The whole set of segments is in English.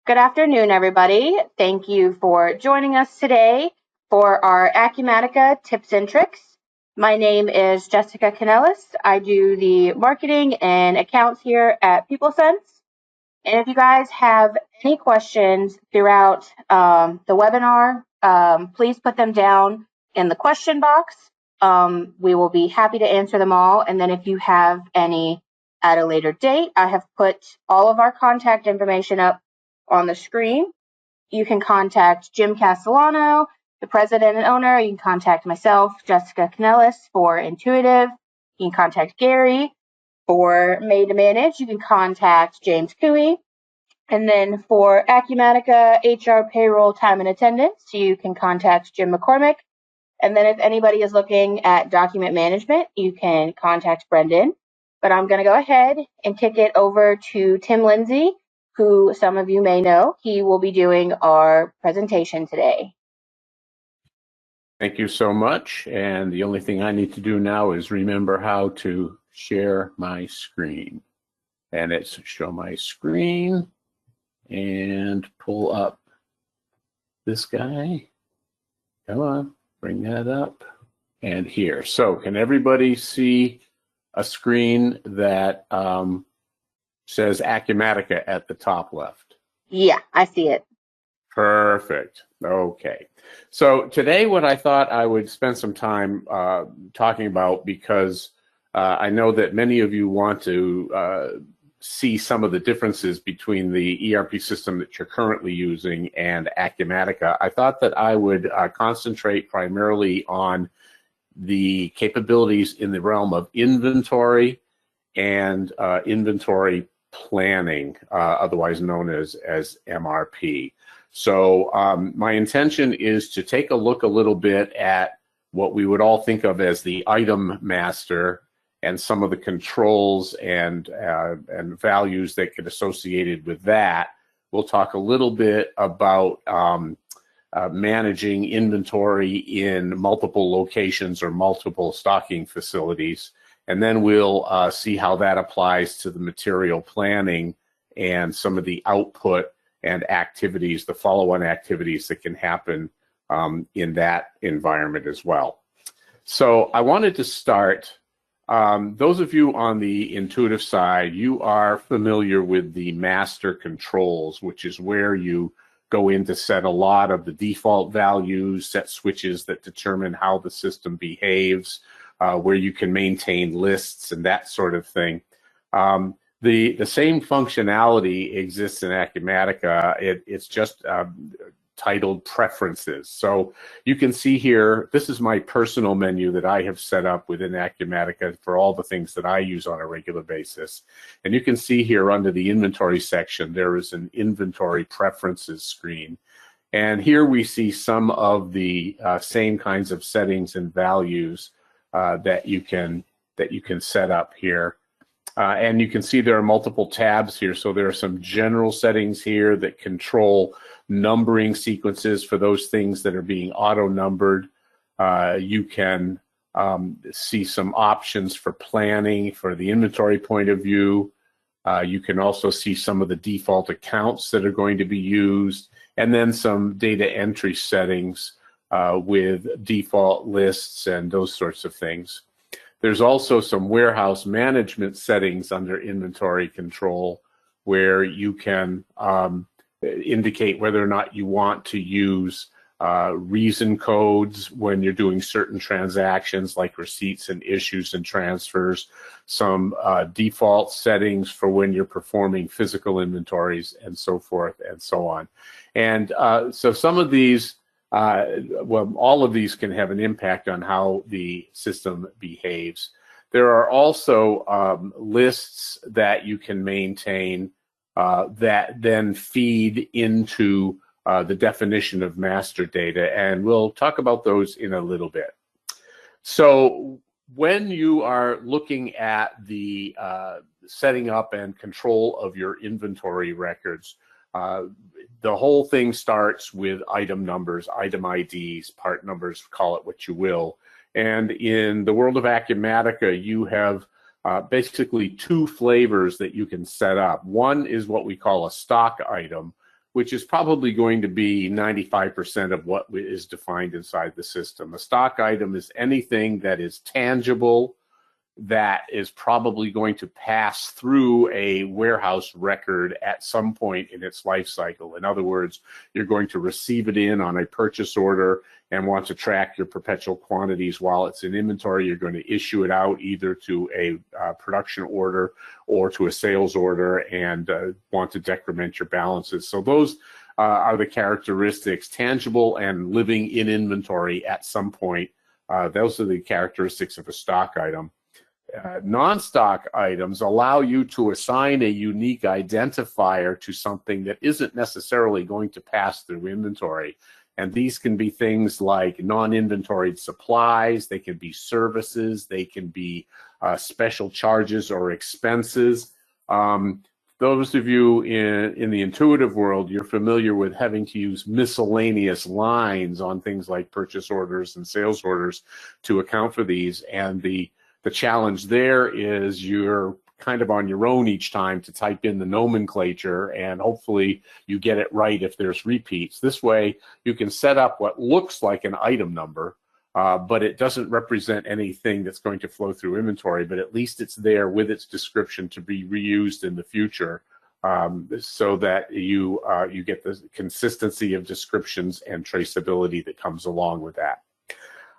Good afternoon, everybody. Thank you for joining us today for our Acumatica tips and tricks. My name is Jessica Canellis. I do the marketing and accounts here at PeopleSense. And if you guys have any questions throughout the webinar, please put them down in the question box. We will be happy to answer them all. And then if you have any at a later date, I have put all of our contact information up on the screen. You can contact Jim Castellano, the president and owner. You can contact myself, Jessica Canellis, for Intuitive. You can contact Gary for Made to Manage. You can contact James Cooey. And then for Acumatica, HR, payroll, time and attendance, you can contact Jim McCormick. And then if anybody is looking at document management, you can contact Brendan. But I'm going to go ahead and kick it over to Tim Lindsay, who some of you may know. He will be doing our presentation today. Thank you so much. And the only thing I need to do now is remember how to share my screen. And it's show my screen and pull up this guy. Come on, bring that up. And here. So can everybody see a screen that says Acumatica at the top left? Yeah, I see it. Perfect. Okay. So today what I thought I would spend some time talking about, because I know that many of you want to see some of the differences between the ERP system that you're currently using and Acumatica. I thought that I would concentrate primarily on the capabilities in the realm of inventory and inventory planning, otherwise known as MRP. So my intention is to take a look a little bit at what we would all think of as the item master and some of the controls and values that get associated with that. We'll talk a little bit about managing inventory in multiple locations or multiple stocking facilities. And then we'll see how that applies to the material planning and some of the output and activities, the follow-on activities that can happen in that environment as well. So I wanted to start, those of you on the intuitive side, you are familiar with the master controls, which is where you go in to set a lot of the default values, set switches that determine how the system behaves, where you can maintain lists and that sort of thing. The same functionality exists in Acumatica. It's just titled Preferences. So you can see here, this is my personal menu that I have set up within Acumatica for all the things that I use on a regular basis. And you can see here under the inventory section, there is an inventory preferences screen. And here we see some of the same kinds of settings and values that you can set up here. And you can see there are multiple tabs here. So there are some general settings here that control numbering sequences for those things that are being auto-numbered. You can see some options for planning for the inventory point of view. You can also see some of the default accounts that are going to be used, and then some data entry settings with default lists and those sorts of things. There's also some warehouse management settings under inventory control where you can indicate whether or not you want to use reason codes when you're doing certain transactions like receipts and issues and transfers, some default settings for when you're performing physical inventories, and so forth and so on. And so some of these well, all of these can have an impact on how the system behaves. There are also lists that you can maintain that then feed into the definition of master data, and we'll talk about those in a little bit. So when you are looking at the setting up and control of your inventory records, the whole thing starts with item numbers, item IDs, part numbers, call it what you will. And in the world of Acumatica, you have basically two flavors that you can set up. One is what we call a stock item, which is probably going to be 95% of what is defined inside the system. A stock item is anything that is tangible, that is probably going to pass through a warehouse record at some point in its life cycle. In other words, you're going to receive it in on a purchase order and want to track your perpetual quantities while it's in inventory. You're going to issue it out either to a production order or to a sales order and want to decrement your balances. So those are the characteristics: tangible and living in inventory at some point. Those are the characteristics of a stock item. Non-stock items allow you to assign a unique identifier to something that isn't necessarily going to pass through inventory. And these can be things like non-inventoried supplies, they can be services, they can be special charges or expenses. Those of you in the intuitive world, you're familiar with having to use miscellaneous lines on things like purchase orders and sales orders to account for these. And the challenge there is you're kind of on your own each time to type in the nomenclature, and hopefully you get it right if there's repeats. This way you can set up what looks like an item number, but it doesn't represent anything that's going to flow through inventory, but at least it's there with its description to be reused in the future, so that you get the consistency of descriptions and traceability that comes along with that.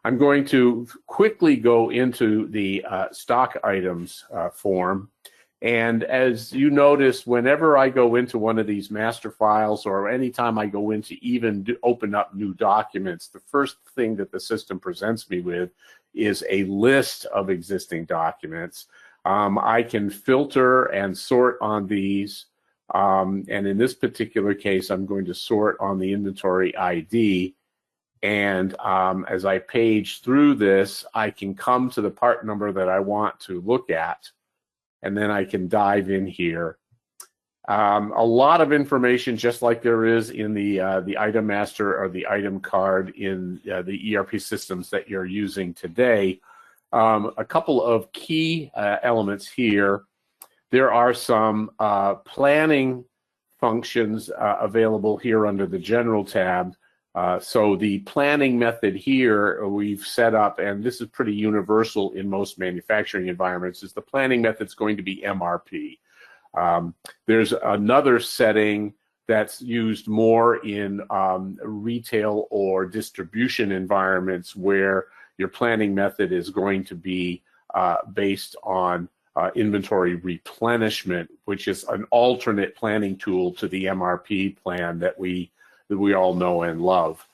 I'm going to quickly go into the stock items form. And as you notice, whenever I go into one of these master files, or anytime I go into even open up new documents, the first thing that the system presents me with is a list of existing documents. I can filter and sort on these. And in this particular case, I'm going to sort on the inventory ID. And as I page through this, I can come to the part number that I want to look at, and then I can dive in here. A lot of information, just like there is in the item master or the item card in the ERP systems that you're using today. A couple of key elements here. There are some planning functions available here under the General tab. So the planning method here we've set up, and this is pretty universal in most manufacturing environments, is the planning method is going to be MRP. There's another setting that's used more in retail or distribution environments where your planning method is going to be based on inventory replenishment, which is an alternate planning tool to the MRP plan that we all know and love.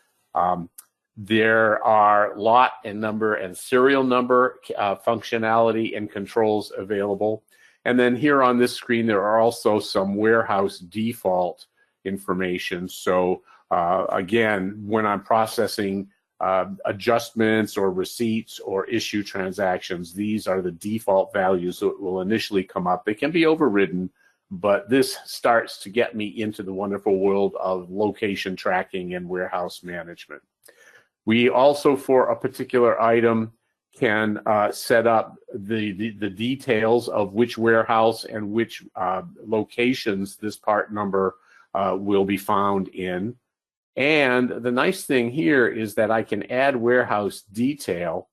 There are lot and number and serial number functionality and controls available. And then here on this screen, there are also some warehouse default information. So again, when I'm processing adjustments or receipts or issue transactions, these are the default values that will initially come up. They can be overridden, but this starts to get me into the wonderful world of location tracking and warehouse management. We also, for a particular item, can set up the details of which warehouse and which locations this part number will be found in. And the nice thing here is that I can add warehouse detail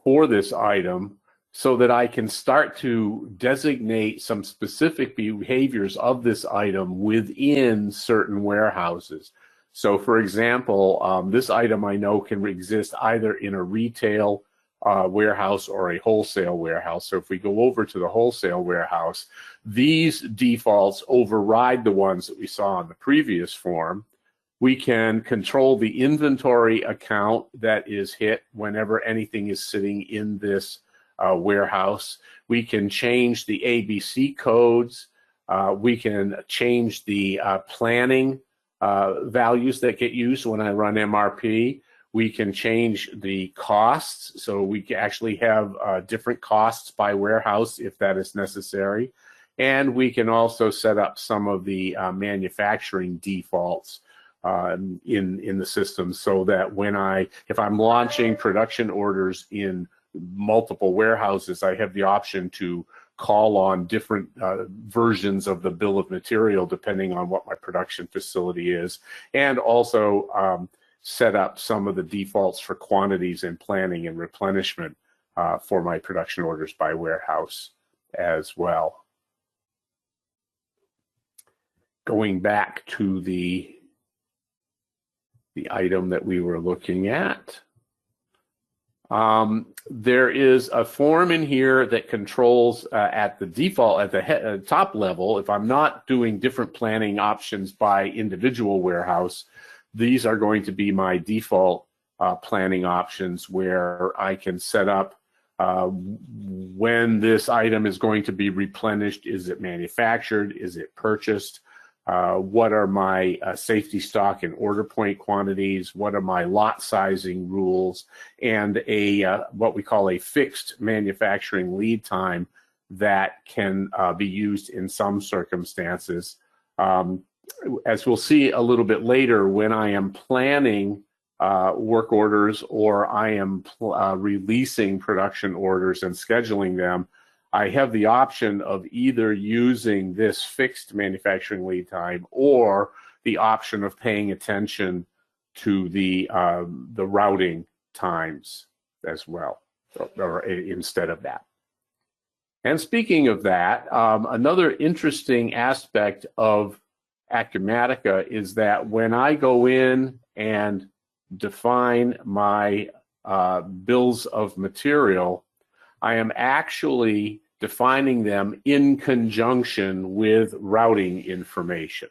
for this item, so that I can start to designate some specific behaviors of this item within certain warehouses. So for example, this item I know can exist either in a retail warehouse or a wholesale warehouse. So if we go over to the wholesale warehouse, these defaults override the ones that we saw on the previous form. We can control the inventory account that is hit whenever anything is sitting in this warehouse. We can change the ABC codes. We can change the planning values that get used when I run MRP. We can change the costs. So we can actually have different costs by warehouse if that is necessary. And we can also set up some of the manufacturing defaults in the system, so that if I'm launching production orders in multiple warehouses, I have the option to call on different versions of the bill of material depending on what my production facility is, and also set up some of the defaults for quantities and planning and replenishment for my production orders by warehouse as well. Going back to the item that we were looking at, there is a form in here that controls at the default, at the top level. If I'm not doing different planning options by individual warehouse, these are going to be my default planning options, where I can set up when this item is going to be replenished. Is it manufactured? Is it purchased? What are my safety stock and order point quantities? What are my lot sizing rules? And what we call a fixed manufacturing lead time that can be used in some circumstances. As we'll see a little bit later, when I am planning work orders, or I am releasing production orders and scheduling them, I have the option of either using this fixed manufacturing lead time, or the option of paying attention to the routing times as well, or instead of that. And speaking of that, another interesting aspect of Acumatica is that when I go in and define my bills of material, I am actually defining them in conjunction with routing information.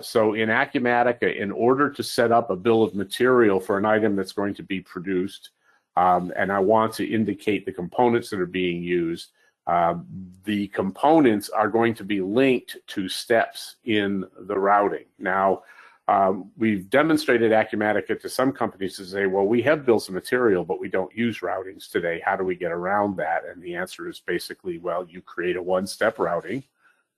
So in Acumatica, in order to set up a bill of material for an item that's going to be produced, and I want to indicate the components that are being used, the components are going to be linked to steps in the routing. Now, we've demonstrated Acumatica to some companies to say, well, we have bills of material, but we don't use routings today. How do we get around that? And the answer is basically, well, you create a one-step routing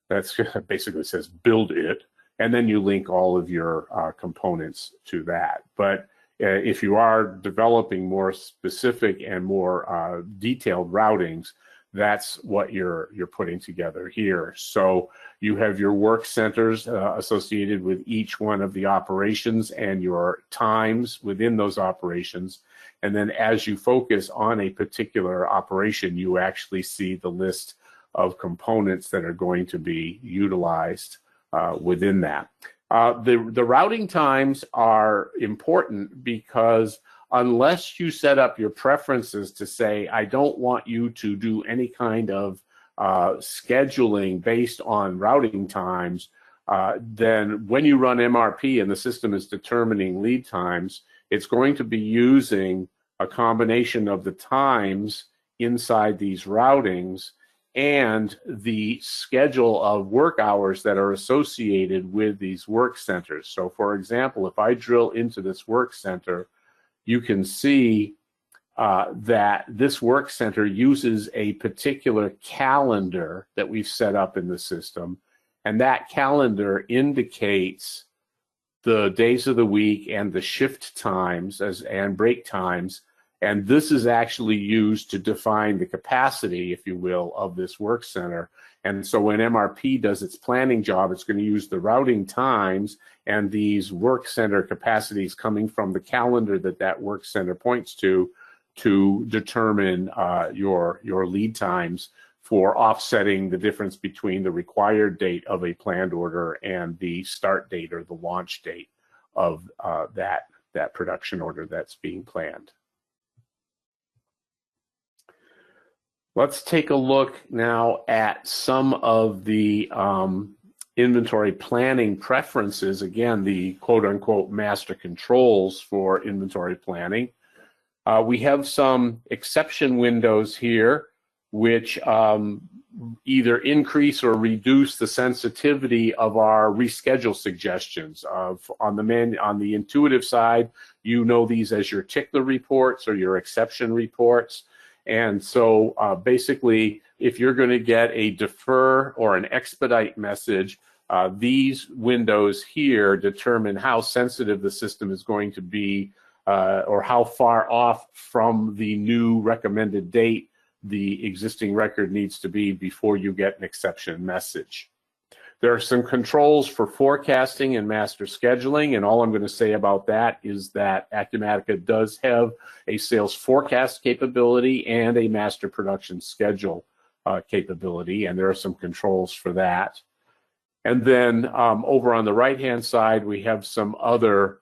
that's basically says build it, and then you link all of your components to that. But if you are developing more specific and more detailed routings, that's what you're putting together here. So you have your work centers associated with each one of the operations and your times within those operations. And then as you focus on a particular operation, you actually see the list of components that are going to be utilized within that. The routing times are important because unless you set up your preferences to say, I don't want you to do any kind of scheduling based on routing times, then when you run MRP and the system is determining lead times, it's going to be using a combination of the times inside these routings and the schedule of work hours that are associated with these work centers. So for example, if I drill into this work center, you can see that this work center uses a particular calendar that we've set up in the system, and that calendar indicates the days of the week and the shift times and break times, and this is actually used to define the capacity, if you will, of this work center. And so when MRP does its planning job, it's going to use the routing times and these work center capacities coming from the calendar that work center points to determine your lead times for offsetting the difference between the required date of a planned order and the start date or the launch date of that production order that's being planned. Let's take a look now at some of the inventory planning preferences. Again, the quote-unquote master controls for inventory planning. We have some exception windows here, which either increase or reduce the sensitivity of our reschedule suggestions. On the intuitive side, you know these as your tickler reports or your exception reports. And so basically, if you're going to get a defer or an expedite message, these windows here determine how sensitive the system is going to be or how far off from the new recommended date the existing record needs to be before you get an exception message. There are some controls for forecasting and master scheduling, and all I'm going to say about that is that Acumatica does have a sales forecast capability and a master production schedule capability, and there are some controls for that. And then over on the right-hand side, we have some other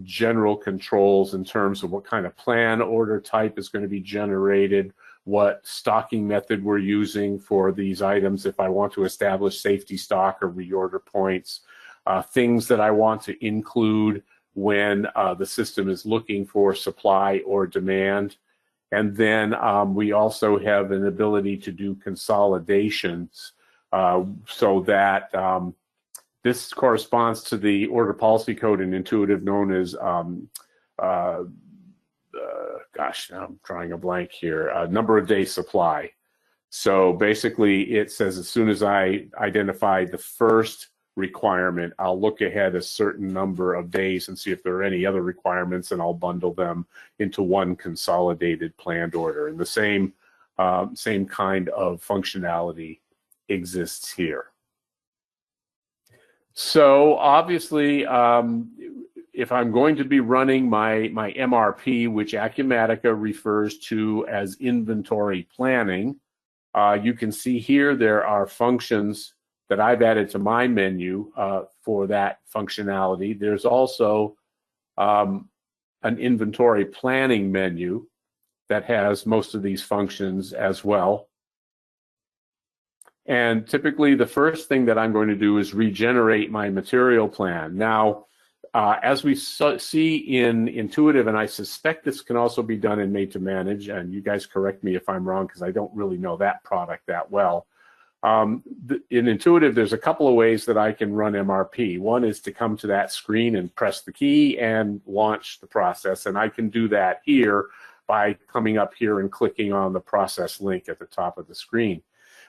general controls in terms of what kind of plan order type is going to be generated, what stocking method we're using for these items if I want to establish safety stock or reorder points, things that I want to include when the system is looking for supply or demand. And then we also have an ability to do consolidations so that this corresponds to the order policy code in Intuitive known as gosh, I'm drawing a blank here, number of days supply. So basically it says as soon as I identify the first requirement, I'll look ahead a certain number of days and see if there are any other requirements, and I'll bundle them into one consolidated planned order. And the same kind of functionality exists here. So obviously, if I'm going to be running my MRP, which Acumatica refers to as inventory planning, you can see here there are functions that I've added to my menu for that functionality. There's also an inventory planning menu that has most of these functions as well. And typically the first thing that I'm going to do is regenerate my material plan. Now, as we see in Intuitive, and I suspect this can also be done in Made to Manage, and you guys correct me if I'm wrong because I don't really know that product that well. In Intuitive, there's a couple of ways that I can run MRP. One is to come to that screen and press the key and launch the process, and I can do that here by coming up here and clicking on the process link at the top of the screen.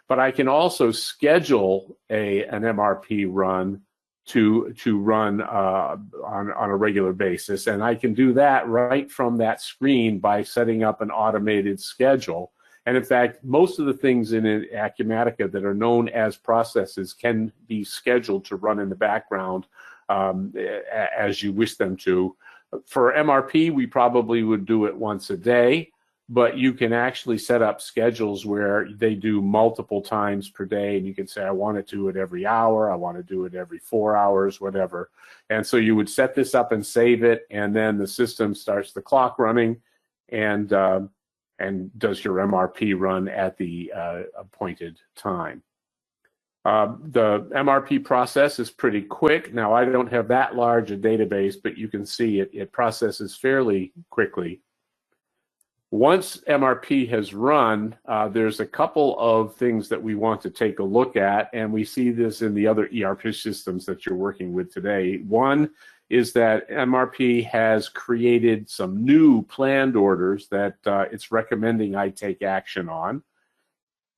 But I can also schedule an MRP run to run on a regular basis, and I can do that right from that screen by setting up an automated schedule. And in fact, most of the things in Acumatica that are known as processes can be scheduled to run in the background as you wish them to. For MRP, we probably would do it once a day, but you can actually set up schedules where they do multiple times per day, and you can say, I want to do it every hour, I want to do it every 4 hours, whatever. And so you would set this up and save it, and then the system starts the clock running and does your MRP run at the appointed time. The MRP process is pretty quick. Now, I don't have that large a database, but you can see it processes fairly quickly. Once MRP has run, there's a couple of things that we want to take a look at, and we see this in the other ERP systems that you're working with today. One is that MRP has created some new planned orders that it's recommending I take action on.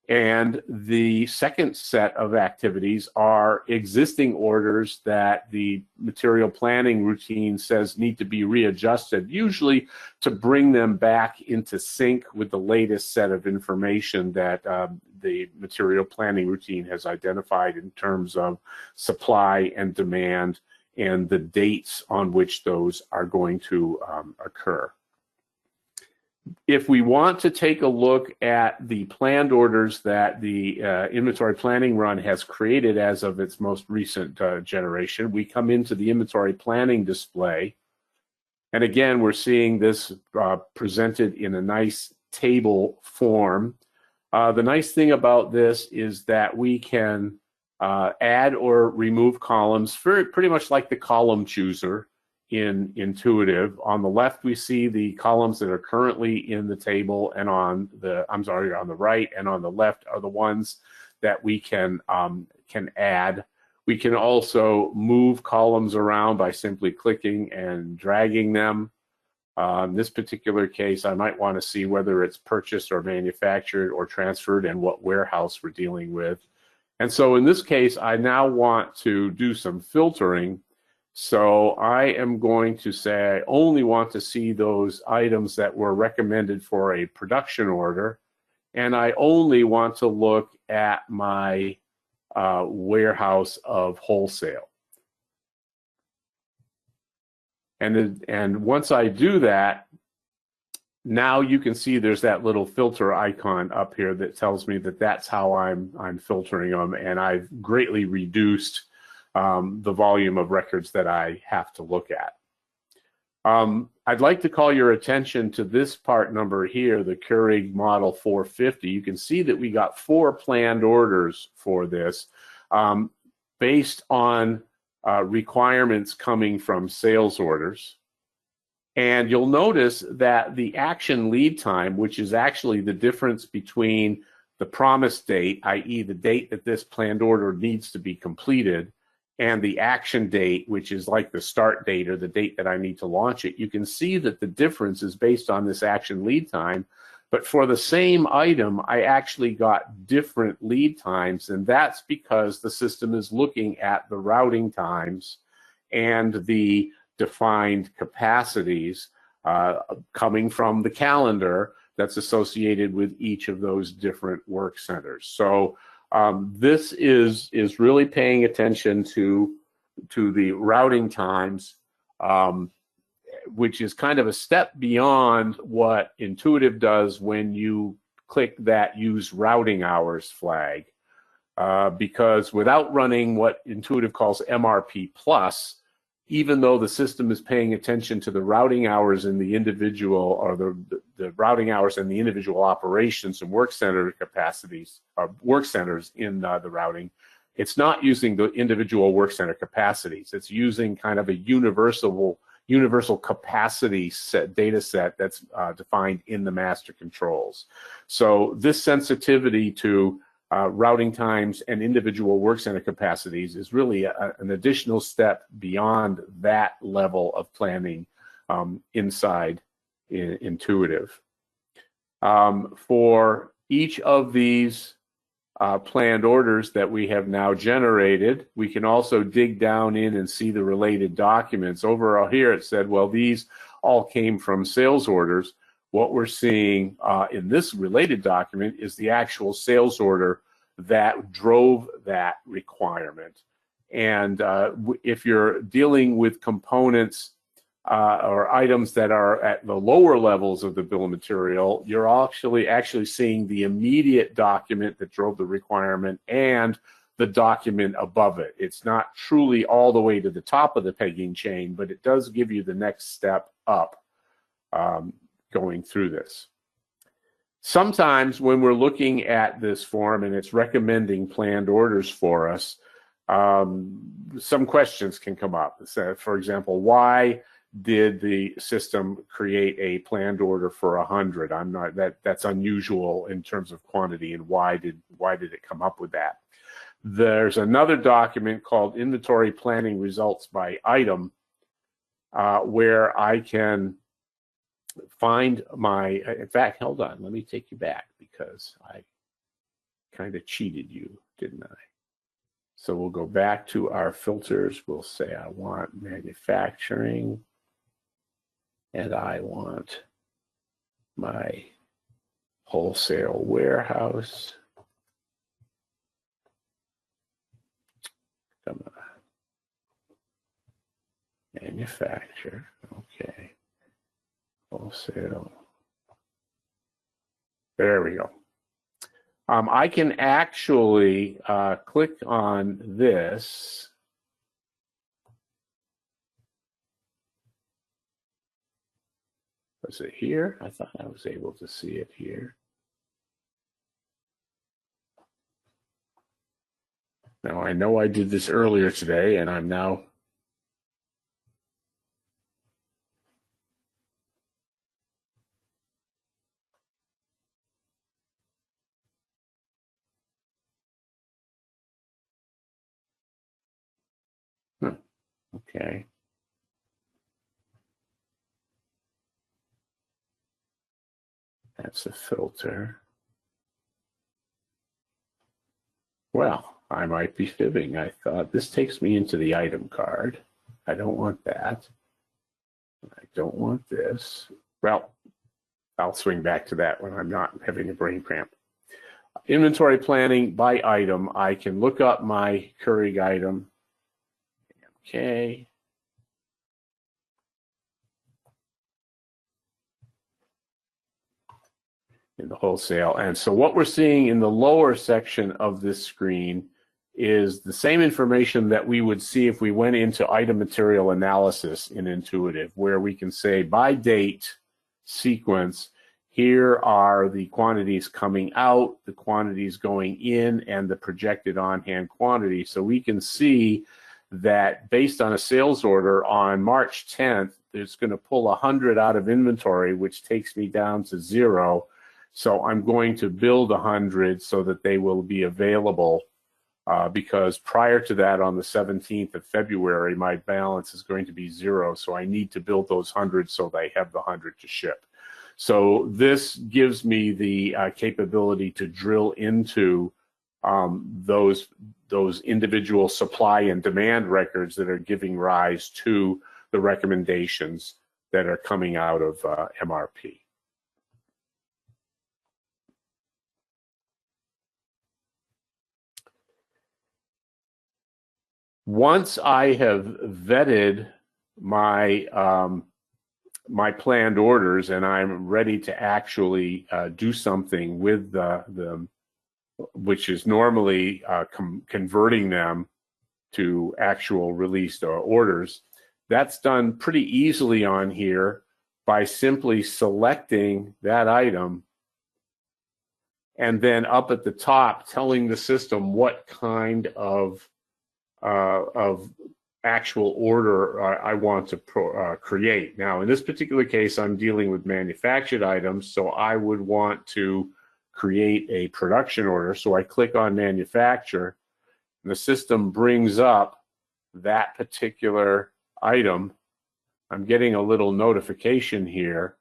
And the second set of activities are existing orders that the material planning routine says need to be readjusted, usually to bring them back into sync with the latest set of information that the material planning routine has identified in terms of supply and demand and the dates on which those are going to occur. If we want to take a look at the planned orders that the inventory planning run has created as of its most recent generation, we come into the inventory planning display. And again, we're seeing this presented in a nice table form. The nice thing about this is that we can add or remove columns pretty much like the column chooser in Intuitive. On the left, we see the columns that are currently in the table, and on the right and on the left are the ones that we can add. We can also move columns around by simply clicking and dragging them. In this particular case, I might want to see whether it's purchased or manufactured or transferred and what warehouse we're dealing with. And so in this case, I now want to do some filtering. So I am going to say I only want to see those items that were recommended for a production order. and I only want to look at my warehouse of wholesale. And once I do that, now you can see there's that little filter icon up here that tells me that that's how I'm filtering them, and I've greatly reduced the volume of records that I have to look at. I'd like to call your attention to this part number here, the Keurig Model 450. You can see that we got 4 planned orders for this based on requirements coming from sales orders. And you'll notice that the action lead time, which is actually the difference between the promise date, i.e. the date that this planned order needs to be completed, and the action date, which is like the start date or the date that I need to launch it, you can see that the difference is based on this action lead time. But for the same item, I actually got different lead times, and that's because the system is looking at the routing times and the defined capacities coming from the calendar that's associated with each of those different work centers. So this is really paying attention to the routing times, which is kind of a step beyond what Intuitive does when you click that use routing hours flag, because without running what Intuitive calls MRP plus, even though the system is paying attention to the routing hours in the individual, or the routing hours in the individual operations and work center capacities, work centers in the routing, it's not using the individual work center capacities. It's using kind of a universal capacity data set that's defined in the master controls. So this sensitivity to routing times and individual work center capacities is really an additional step beyond that level of planning inside Intuitive. For each of these planned orders that we have now generated, we can also dig down in and see the related documents. Over here it said, well, these all came from sales orders. What we're seeing in this related document is the actual sales order that drove that requirement. And if you're dealing with components or items that are at the lower levels of the bill of material, you're actually seeing the immediate document that drove the requirement and the document above it. It's not truly all the way to the top of the pegging chain, but it does give you the next step up going through this. Sometimes when we're looking at this form and it's recommending planned orders for us, some questions can come up. So, for example, why did the system create a planned order for 100? That's unusual in terms of quantity, and why did it come up with that? There's another document called Inventory Planning Results by Item, where I can find my, in fact, hold on, let me take you back because I kind of cheated you, didn't I? So we'll go back to our filters. We'll say I want manufacturing, and I want my wholesale warehouse. Come on. Manufacture, okay. Wholesale. There we go. I can actually click on this. Was it here? I thought I was able to see it here. Now I know I did this earlier today, and I'm now okay. That's a filter. Well, I might be fibbing. I thought this takes me into the item card. I don't want that. I don't want this. Well, I'll swing back to that when I'm not having a brain cramp. inventory planning by item, I can look up my Keurig item. Okay. In the wholesale. And so what we're seeing in the lower section of this screen is the same information that we would see if we went into item material analysis in Intuitive, where we can say by date sequence, here are the quantities coming out, the quantities going in, and the projected on-hand quantity. So we can see that based on a sales order on March 10th, it's going to pull 100 out of inventory, which takes me down to 0. So I'm going to build 100 so that they will be available because prior to that, on the 17th of February, my balance is going to be 0. So I need to build those 100 so they have the 100 to ship. So this gives me the capability to drill into those individual supply and demand records that are giving rise to the recommendations that are coming out of MRP. Once I have vetted my my planned orders and I'm ready to actually do something with them, which is normally converting them to actual released orders, that's done pretty easily on here by simply selecting that item and then up at the top telling the system what kind of actual order I want to create. Now, in this particular case, I'm dealing with manufactured items, so I would want to create a production order. So I click on manufacture, and the system brings up that particular item. I'm getting a little notification here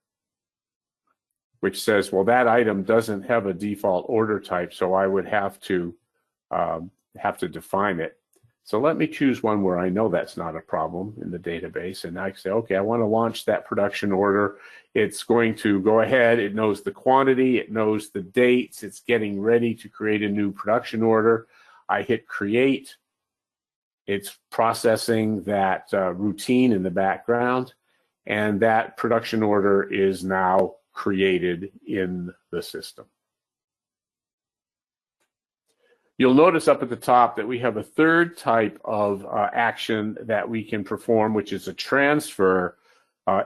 which says, well, that item doesn't have a default order type, so I would have to define it. So let me choose one where I know that's not a problem in the database, and I say, okay, I want to launch that production order. It's going to go ahead. It knows the quantity. It knows the dates. It's getting ready to create a new production order. I hit create. It's processing that routine in the background, and that production order is now created in the system. You'll notice up at the top that we have a third type of action that we can perform, which is a transfer.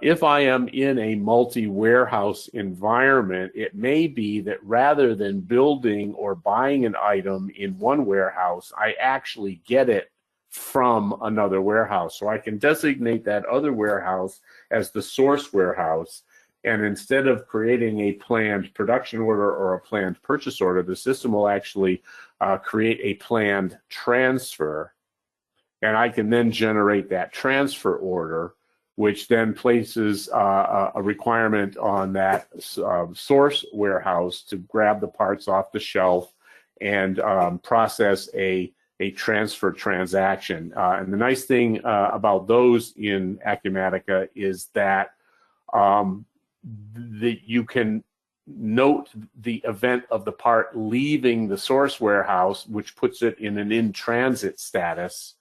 If I am in a multi-warehouse environment, it may be that rather than building or buying an item in one warehouse, I actually get it from another warehouse. So I can designate that other warehouse as the source warehouse. And instead of creating a planned production order or a planned purchase order, the system will actually create a planned transfer. And I can then generate that transfer order, which then places a requirement on that source warehouse to grab the parts off the shelf and process a transfer transaction. And the nice thing about those in Acumatica is that you can note the event of the part leaving the source warehouse, which puts it in an in-transit status.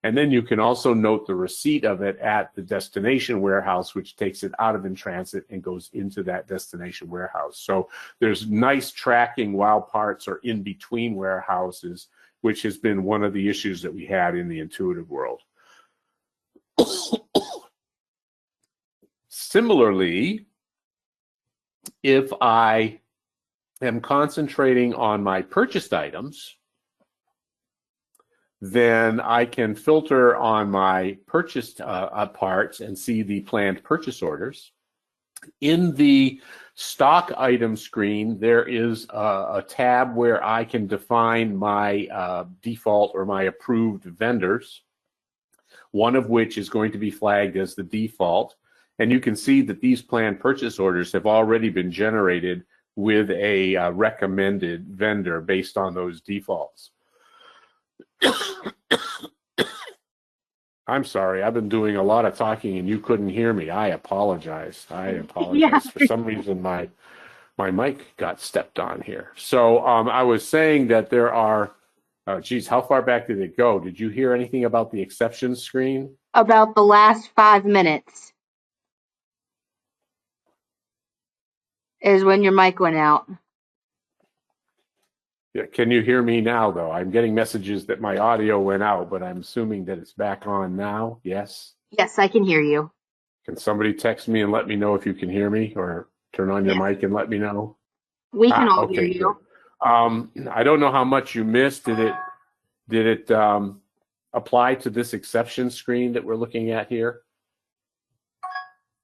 And then you can also note the receipt of it at the destination warehouse, which takes it out of in-transit and goes into that destination warehouse. So there's nice tracking while parts are in between warehouses, which has been one of the issues that we had in the Intuitive world. Similarly, if I am concentrating on my purchased items, then I can filter on my purchased parts and see the planned purchase orders. In the stock item screen, there is a tab where I can define my default or my approved vendors, one of which is going to be flagged as the default. And you can see that these planned purchase orders have already been generated with a recommended vendor based on those defaults. I'm sorry, I've been doing a lot of talking and you couldn't hear me. I apologize. Yeah. For some reason, my My mic got stepped on here. So I was saying that there are, geez, how far back did it go? Did you hear anything about the exceptions screen? About the last 5 minutes is when your mic went out. Yeah, can you hear me now, though? I'm getting messages that my audio went out, but I'm assuming that it's back on now. Yes? Yes, I can hear you. Can somebody text me and let me know if you can hear me, or turn on your Yes, mic and let me know? we can all hear Okay, good. you. I don't know how much you missed. Did it apply to this exception screen that we're looking at here?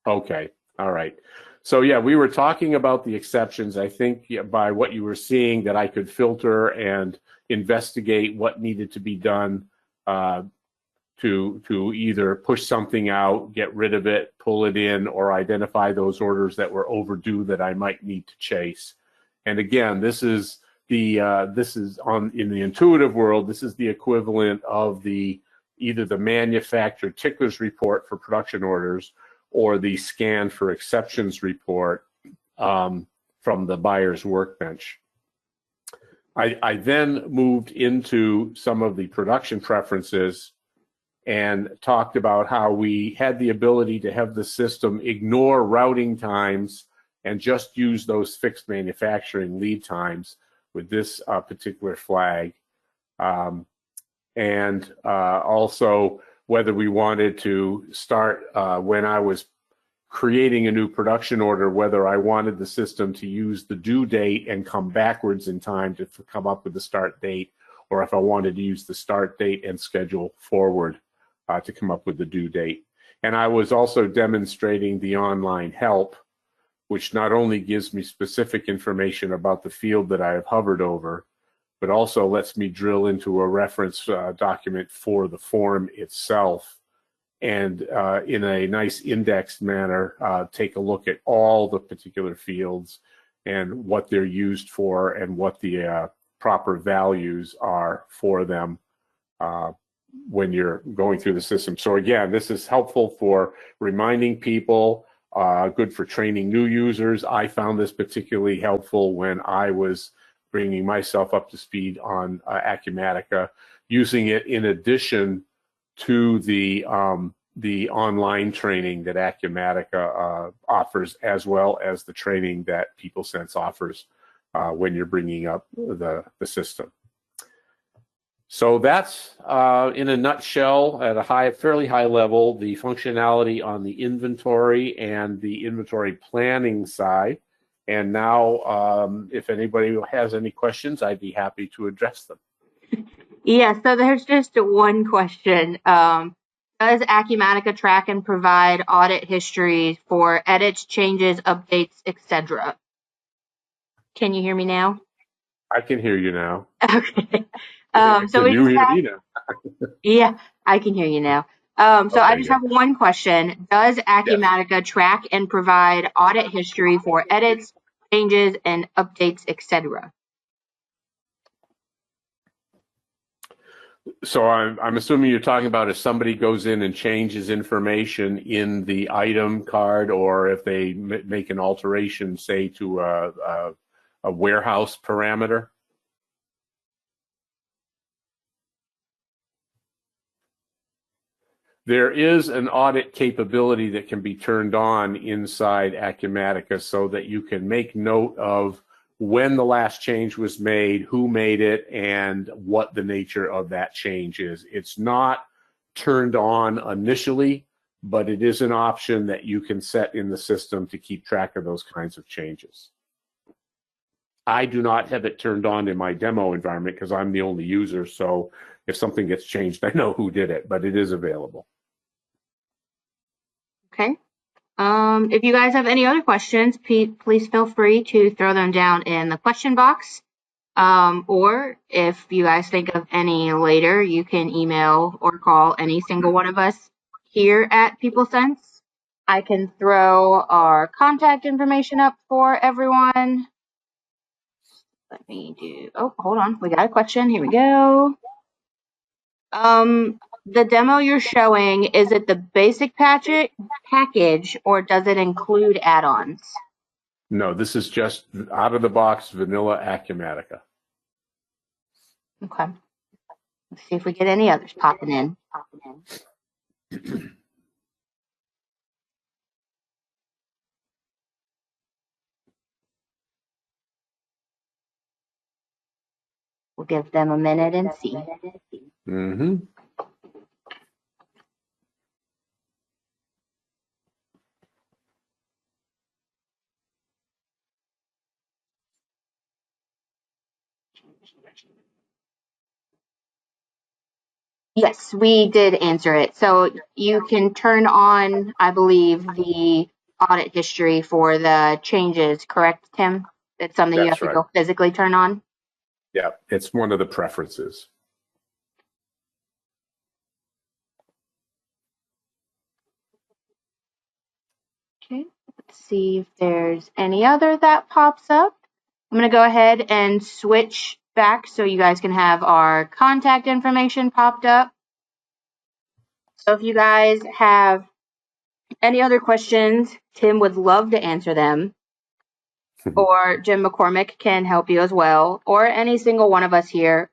Okay, all right. So yeah, we were talking about the exceptions. I think by what you were seeing that I could filter and investigate what needed to be done to either push something out, get rid of it, pull it in, or identify those orders that were overdue that I might need to chase. And again, this is in the intuitive world, this is the equivalent of either the manufacturer tickers report for production orders or the scan for exceptions report from the buyer's workbench. I then moved into some of the production preferences and talked about how we had the ability to have the system ignore routing times and just use those fixed manufacturing lead times with this particular flag. And also whether we wanted to start when I was creating a new production order, whether I wanted the system to use the due date and come backwards in time to come up with the start date, or if I wanted to use the start date and schedule forward to come up with the due date. And I was also demonstrating the online help, which not only gives me specific information about the field that I have hovered over, but also lets me drill into a reference document for the form itself and in a nice indexed manner, take a look at all the particular fields and what they're used for and what the proper values are for them when you're going through the system. So again, this is helpful for reminding people, good for training new users. I found this particularly helpful when I was bringing myself up to speed on Acumatica, using it in addition to the online training that Acumatica offers, as well as the training that PeopleSense offers when you're bringing up the system. So that's, in a nutshell, at a fairly high level, the functionality on the inventory and the inventory planning side. And now, if anybody has any questions, I'd be happy to address them. Yeah, so there's just one question. Does Acumatica track and provide audit history for edits, changes, updates, etc.? Can you hear me now? I can hear you now. Okay. So Can we you just hear have, me now? yeah, I can hear you now. So I Okay, just good. have one question. Does Yes. Acumatica track and provide audit history for edits, changes, and updates, etc.? So I'm assuming you're talking about if somebody goes in and changes information in the item card, or if they make an alteration, say, to a warehouse parameter. There is an audit capability that can be turned on inside Acumatica so that you can make note of when the last change was made, who made it, and what the nature of that change is. It's not turned on initially, but it is an option that you can set in the system to keep track of those kinds of changes. I do not have it turned on in my demo environment because I'm the only user, so if something gets changed, I know who did it, but it is available. Okay. If you guys have any other questions, please feel free to throw them down in the question box. Or if you guys think of any later, you can email or call any single one of us here at PeopleSense. I can throw our contact information up for everyone. Let me do, oh, hold on. We got a question. Here we go. The demo you're showing, is it the basic package or does it include add-ons? No, this is just out of the box vanilla Acumatica. Okay. Let's see if we get any others popping in. We'll give them a minute and see. Mm-hmm. Yes, we did answer it. So you can turn on, I believe, the audit history for the changes, correct, Tim? It's something you have That's to right. go physically turn on? Yeah, it's one of the preferences. Okay, let's see if there's any other that pops up. I'm going to go ahead and switch back so you guys can have our contact information popped up. So if you guys have any other questions, Tim would love to answer them. Or Jim McCormick can help you as well, or any single one of us here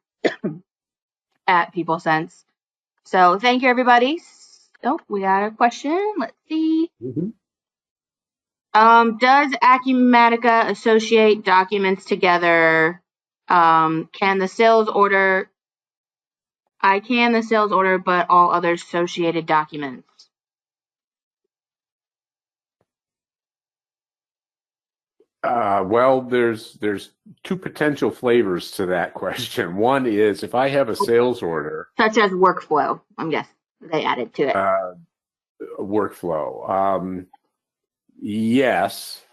at PeopleSense. So thank you, everybody. Oh, we got a question. Let's see. Mm-hmm. Does Acumatica associate documents together? Can the sales order? I can the sales order, but all other associated documents. Well, there's two potential flavors to that question. One is if I have a sales order, Such as workflow, I'm guessing they added to it. Workflow. Yes.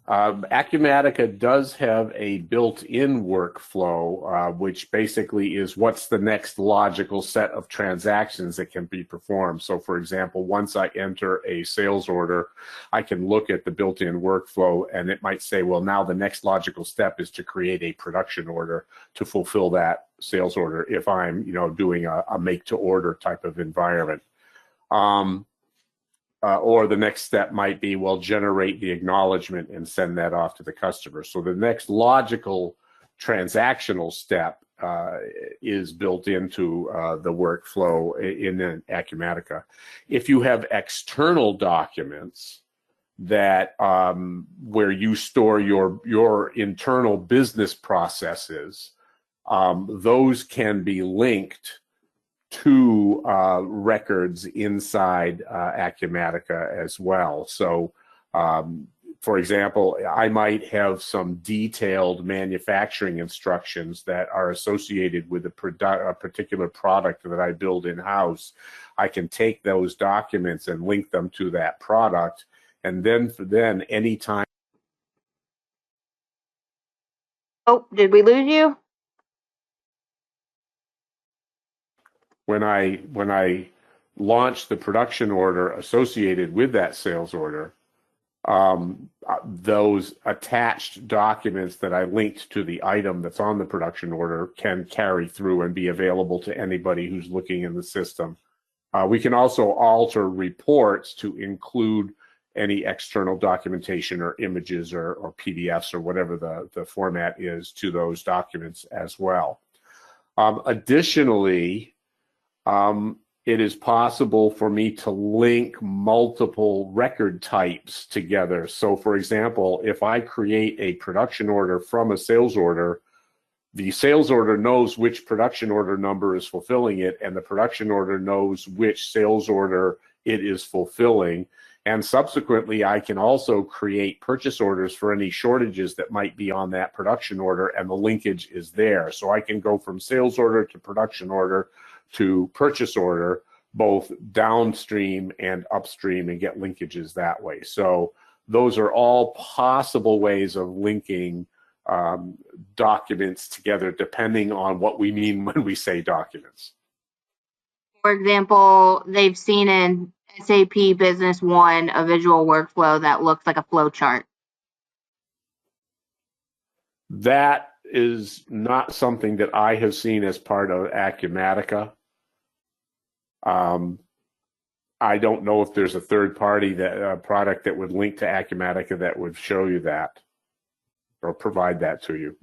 Acumatica does have a built-in workflow, which basically is what's the next logical set of transactions that can be performed. So, for example, once I enter a sales order, I can look at the built-in workflow, and it might say, well, now the next logical step is to create a production order to fulfill that sales order if I'm, doing a make-to-order type of environment. Or the next step might be, well, generate the acknowledgement and send that off to the customer. So the next logical transactional step is built into the workflow in Acumatica. If you have external documents that where you store your internal business processes, those can be linked to records inside Acumatica as well. So, for example, I might have some detailed manufacturing instructions that are associated with a particular product that I build in-house. I can take those documents and link them to that product, and then anytime. Oh, did we lose you? When I launch the production order associated with that sales order, those attached documents that I linked to the item that's on the production order can carry through and be available to anybody who's looking in the system. We can also alter reports to include any external documentation or images or PDFs or whatever the format is to those documents as well. Additionally, it is possible for me to link multiple record types together. So, for example, if I create a production order from a sales order, the sales order knows which production order number is fulfilling it, and the production order knows which sales order it is fulfilling. And subsequently, I can also create purchase orders for any shortages that might be on that production order, and the linkage is there. So I can go from sales order to production order to purchase order, both downstream and upstream, and get linkages that way. So those are all possible ways of linking documents together, depending on what we mean when we say documents. For example, they've seen in SAP Business One a visual workflow that looks like a flow chart. That is not something that I have seen as part of Acumatica. I don't know if there's a third party product that would link to Acumatica that would show you that. provide that to you.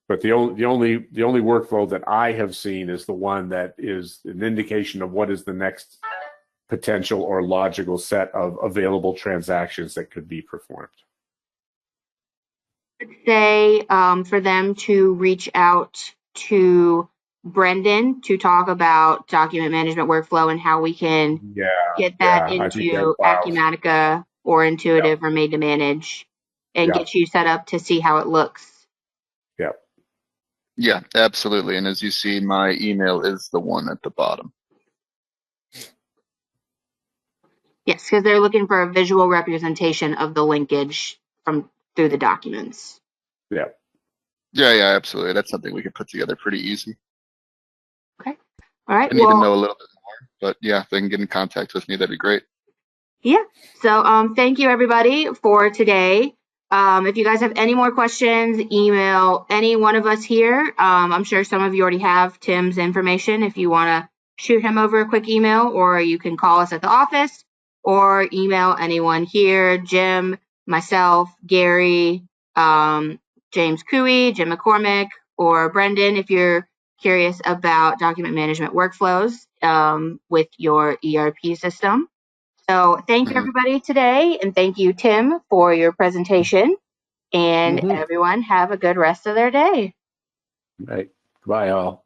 But the only workflow that I have seen is the one that is an indication of what is the next potential or logical set of available transactions that could be performed. Let's say for them to reach out to Brendan to talk about document management workflow and how we can get that into Acumatica or Intuitive or Made to Manage and get you set up to see how it looks. Yep. Yeah, absolutely. And as you see, my email is the one at the bottom. Yes, because they're looking for a visual representation of the linkage through the documents. Yeah. Yeah, absolutely. That's something we could put together pretty easy. Okay. All right. I need to know a little bit more, but yeah, if they can get in contact with me, that'd be great. Yeah. So thank you everybody for today. If you guys have any more questions, email any one of us here. I'm sure some of you already have Tim's information if you want to shoot him over a quick email, or you can call us at the office or email anyone here, Jim, myself, Gary, James Cooey, Jim McCormick, or Brendan if you're curious about document management workflows with your ERP system. So thank you everybody today, and thank you, Tim, for your presentation, and everyone have a good rest of their day. Right. Bye all.